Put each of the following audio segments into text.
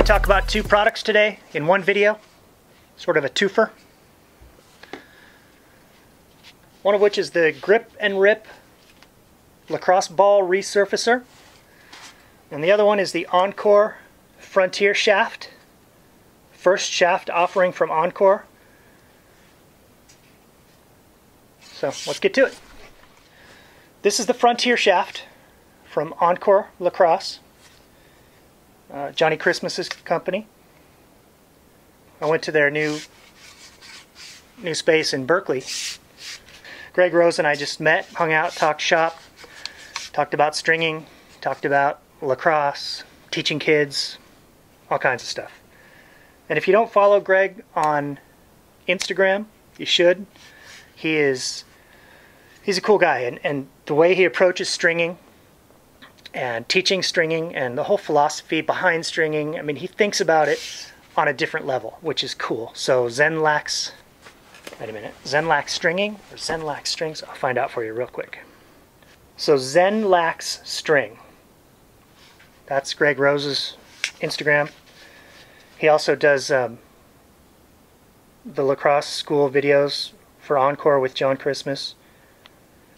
talk about two products today in one video, sort of a twofer. One of which is the Grip and Rip Lacrosse Ball Resurfacer, and the other one is the Encore Frontier Shaft. First shaft offering from Encore. So let's get to it. This is the Frontier Shaft from Encore Lacrosse, Johnny Christmas's company. I went to their new space in Berkeley. Greg Rose and I just met, hung out, talked shop, talked about stringing, talked about lacrosse, teaching kids, all kinds of stuff. And if you don't follow Greg on Instagram, you should. He's a cool guy, and the way he approaches stringing and teaching stringing and the whole philosophy behind stringing, I mean, he thinks about it on a different level, which is cool. So Zenlax, wait a minute, Zenlax Stringing or Zenlax Strings? I'll find out for you real quick. So Zenlax String, that's Greg Rose's Instagram. He also does the lacrosse school videos for Encore with John Christmas.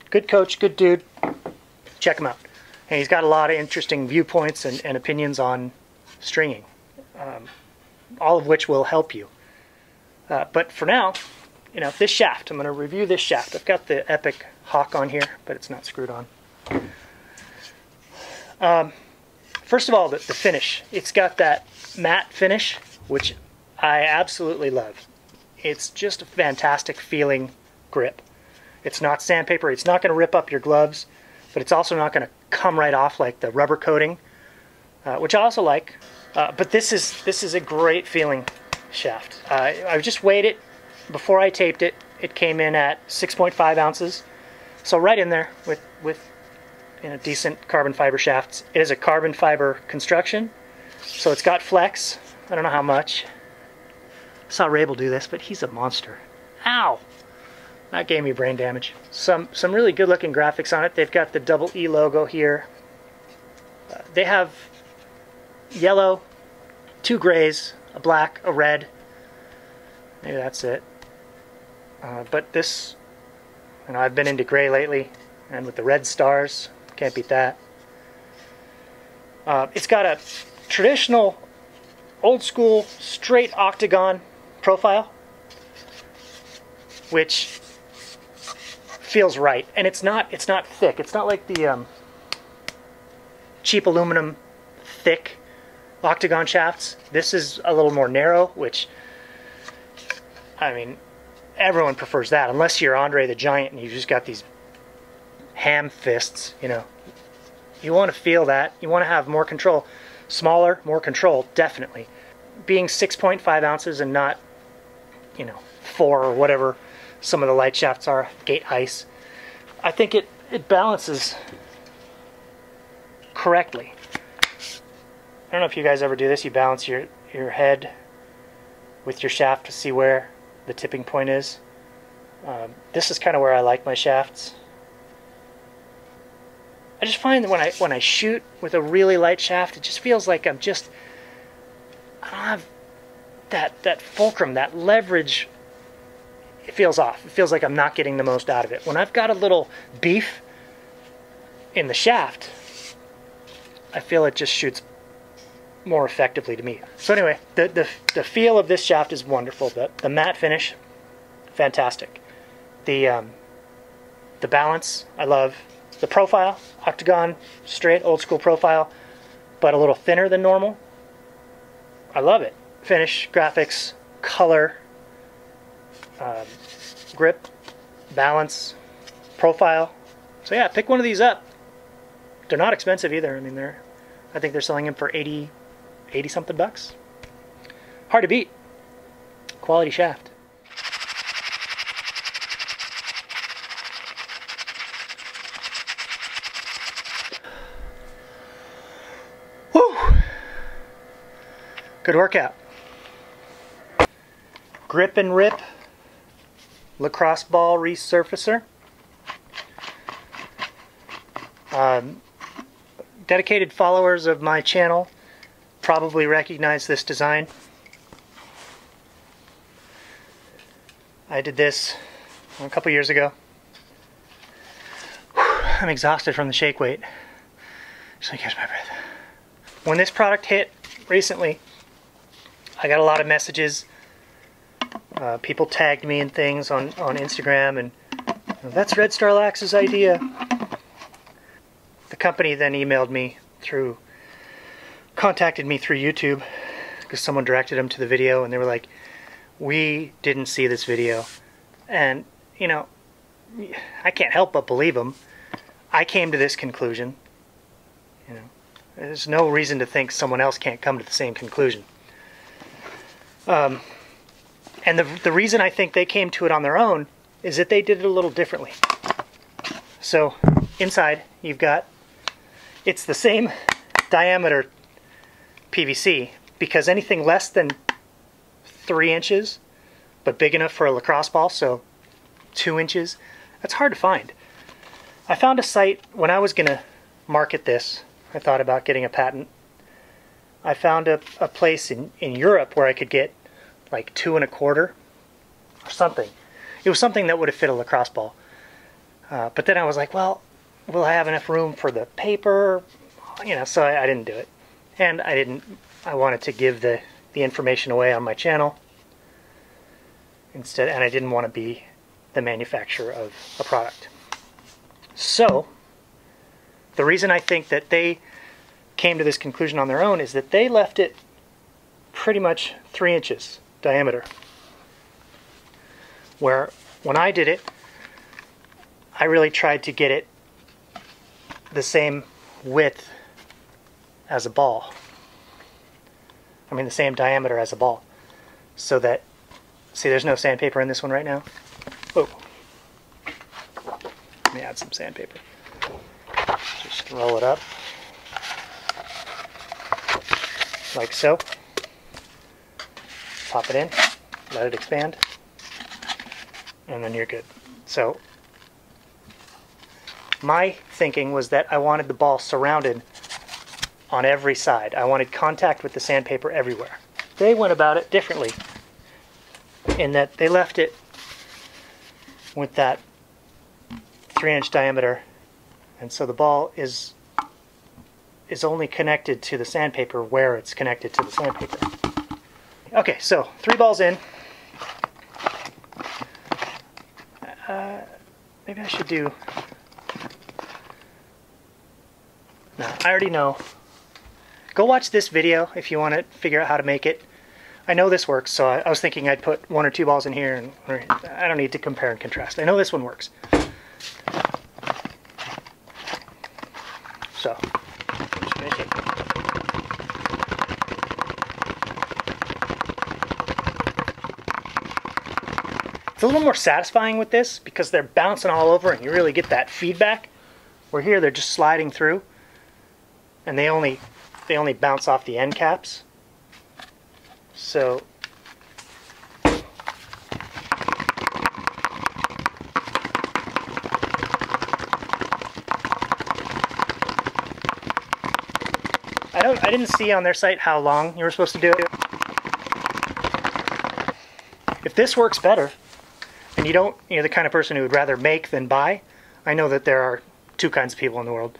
Good coach, good dude. Check him out. And he's got a lot of interesting viewpoints and opinions on stringing, all of which will help you. But for now, you know, this shaft, I'm going to review this shaft. I've got the Epic Hawk on here, but it's not screwed on. First of all, the finish. It's got that matte finish, which I absolutely love. It's just a fantastic feeling grip. It's not sandpaper. It's not going to rip up your gloves, but it's also not going to come right off like the rubber coating, which I also like. But this is a great feeling shaft. I just weighed it before I taped it. It came in at 6.5 ounces, so right in there with you know, decent carbon fiber shafts. It is a carbon fiber construction, so it's got flex. I don't know how much. I saw Rabel do this, but he's a monster. Ow! That gave me brain damage. Some really good looking graphics on it. They've got the double E logo here. They have yellow, two grays, a black, a red. Maybe that's it. But this, you know, I've been into gray lately, and with the red stars, can't beat that. It's got a traditional, old school, straight octagon profile, which feels right, and it's not thick. It's not like the cheap aluminum thick octagon shafts. This is a little more narrow, which, I mean, everyone prefers that, unless you're Andre the Giant and you've just got these ham fists. You know, you want to feel that. You want to have more control. Smaller, more control, definitely. Being 6.5 ounces and not, you know, 4 or whatever some of the light shafts are, gate ice, I think it balances correctly. I don't know if you guys ever do this. You balance your head with your shaft to see where the tipping point is. This is kind of where I like my shafts. I just find that when I shoot with a really light shaft, it just feels like I don't have that fulcrum, that leverage. It feels off. It feels like I'm not getting the most out of it. When I've got a little beef in the shaft, I feel it just shoots more effectively to me. So anyway, the feel of this shaft is wonderful. The matte finish, fantastic. The balance, I love. The profile, octagon, straight, old school profile, but a little thinner than normal. I love it. Finish, graphics, color, grip, balance, profile. So yeah, pick one of these up. They're not expensive either. I mean, I think they're selling them for 80 something bucks. Hard to beat. Quality shaft. Good workout. Grip and Rip Lacrosse Ball Resurfacer. Dedicated followers of my channel probably recognize this design. I did this a couple years ago. I'm exhausted from the shake weight. Just let me catch my breath. When this product hit recently, I got a lot of messages. People tagged me in things on Instagram, and that's Red Star Lax's idea. The company then contacted me through YouTube because someone directed them to the video, and they were like, we didn't see this video. And, you know, I can't help but believe them. I came to this conclusion. You know, there's no reason to think someone else can't come to the same conclusion. And the reason I think they came to it on their own is that they did it a little differently. So inside you've got, it's the same diameter PVC, because anything less than 3 inches but big enough for a lacrosse ball, so 2 inches, that's hard to find. I found a site when I was gonna market this. I thought about getting a patent. I found a place in Europe where I could get like 2 1/4 or something. It was something that would have fit a lacrosse ball. But then I was like, well, will I have enough room for the paper? You know, so I didn't do it. And I wanted to give the information away on my channel instead, and I didn't want to be the manufacturer of a product. So the reason I think that they came to this conclusion on their own is that they left it pretty much 3 inches diameter. Where when I did it, I really tried to get it the same width as a ball. I mean the same diameter as a ball. So that, see, there's no sandpaper in this one right now. Oh, let me add some sandpaper. Just roll it up like so. Pop it in, let it expand, and then you're good. So my thinking was that I wanted the ball surrounded on every side. I wanted contact with the sandpaper everywhere. They went about it differently in that they left it with that 3-inch diameter, and so the ball is only connected to the sandpaper where it's connected to the sandpaper. Okay, so 3 balls in. Maybe I should do... No, I already know. Go watch this video if you want to figure out how to make it. I know this works, so I was thinking I'd put 1 or 2 balls in here, and I don't need to compare and contrast. I know this one works. So, just make it. It's a little more satisfying with this because they're bouncing all over and you really get that feedback. Where here they're just sliding through, and they only bounce off the end caps. So I didn't see on their site how long you were supposed to do it. If this works better, and you're the kind of person who would rather make than buy, I know that there are 2 kinds of people in the world.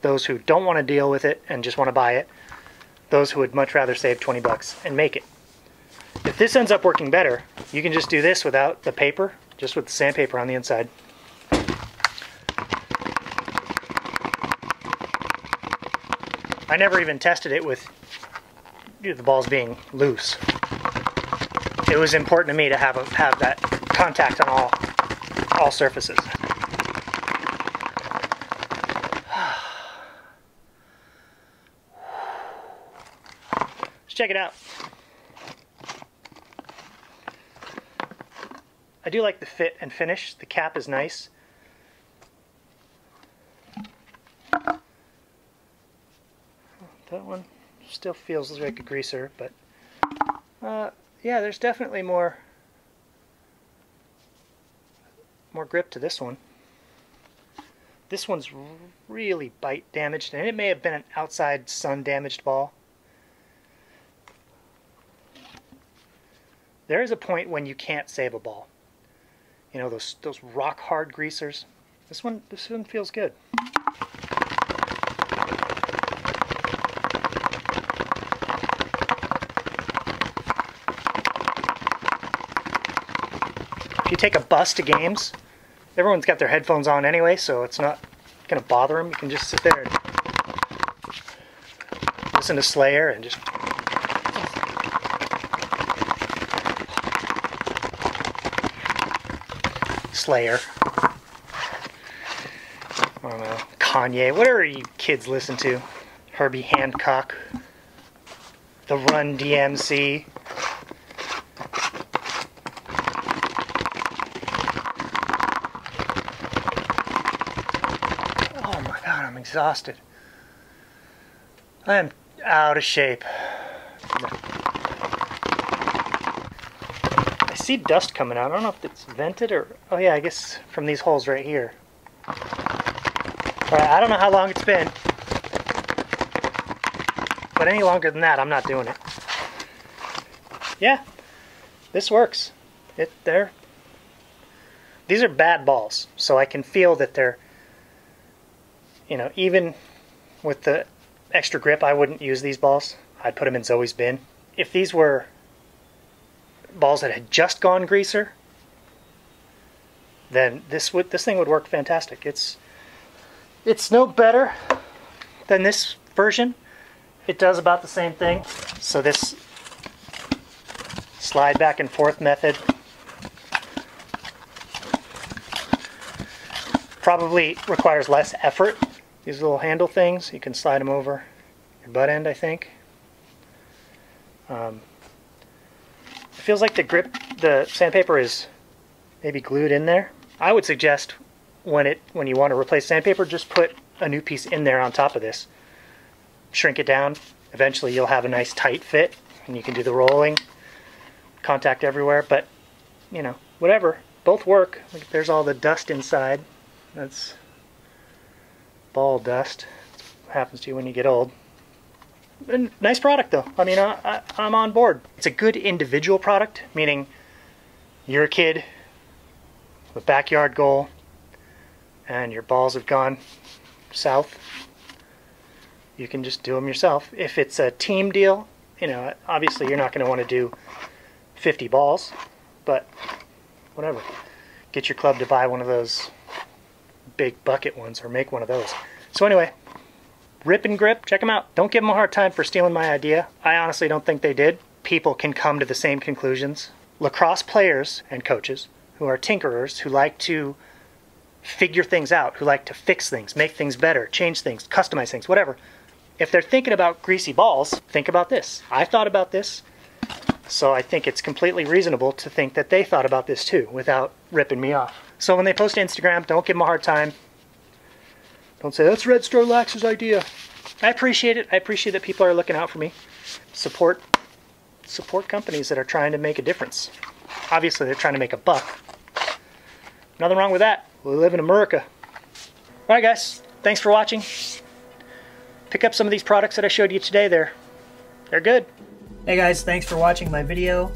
Those who don't want to deal with it and just want to buy it. Those who would much rather save 20 bucks and make it. If this ends up working better, you can just do this without the paper, just with the sandpaper on the inside. I never even tested it with the balls being loose. It was important to me to have that contact on all surfaces. Let's check it out. I do like the fit and finish. The cap is nice. That one still feels like a greaser, but yeah, there's definitely more grip to this one. This one's really bite damaged, and it may have been an outside sun damaged ball. There is a point when you can't save a ball. You know, those rock hard greasers. This one feels good. If you take a bus to games, everyone's got their headphones on anyway, so it's not going to bother them. You can just sit there and listen to Slayer and just... Slayer. I don't know. Kanye. Whatever you kids listen to. Herbie Hancock. The Run DMC. Oh my God, I'm exhausted. I am out of shape. I see dust coming out. I don't know if it's vented or... Oh yeah, I guess from these holes right here. Alright, I don't know how long it's been. But any longer than that, I'm not doing it. Yeah, this works. These are bad balls, so I can feel that they're... You know, even with the extra grip, I wouldn't use these balls. I'd put them in Zoe's bin. If these were balls that had just gone greaser, then this thing would work fantastic. It's no better than this version. It does about the same thing. So this slide back and forth method probably requires less effort. These little handle things, you can slide them over your butt end, I think. It feels like the sandpaper is maybe glued in there. I would suggest when you want to replace sandpaper, just put a new piece in there on top of this. Shrink it down. Eventually you'll have a nice tight fit and you can do the rolling. Contact everywhere, but you know, whatever. Both work. Like, there's all the dust inside. That's ball dust. That's what happens to you when you get old. And nice product though. I mean, I'm on board. It's a good individual product, meaning you're a kid with backyard goal and your balls have gone south. You can just do them yourself. If it's a team deal, you know, obviously you're not going to want to do 50 balls, but whatever. Get your club to buy one of those big bucket ones or make one of those. So anyway, Rip and Grip, check them out. Don't give them a hard time for stealing my idea. I honestly don't think they did. People can come to the same conclusions. Lacrosse players and coaches who are tinkerers, who like to figure things out, who like to fix things, make things better, change things, customize things, whatever. If they're thinking about greasy balls, think about this. I thought about this, so I think it's completely reasonable to think that they thought about this too, without ripping me off. So when they post to Instagram, don't give them a hard time. Don't say, that's Red Star Lax's idea. I appreciate it. I appreciate that people are looking out for me. Support companies that are trying to make a difference. Obviously, they're trying to make a buck. Nothing wrong with that. We live in America. Alright guys, thanks for watching. Pick up some of these products that I showed you today. They're good. Hey guys, thanks for watching my video.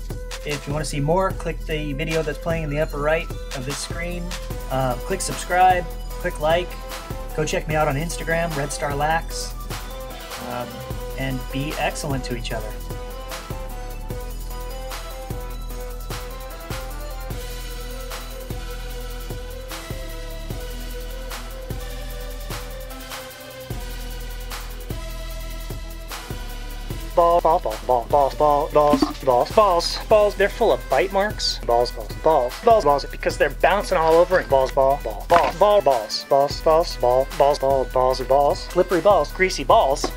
If you want to see more, click the video that's playing in the upper right of this screen. Click subscribe, click like. Go check me out on Instagram, Red Star Lax. And be excellent to each other. Balls. They're full of bite marks. Balls. Because they're bouncing all over and balls. Slippery balls, greasy balls.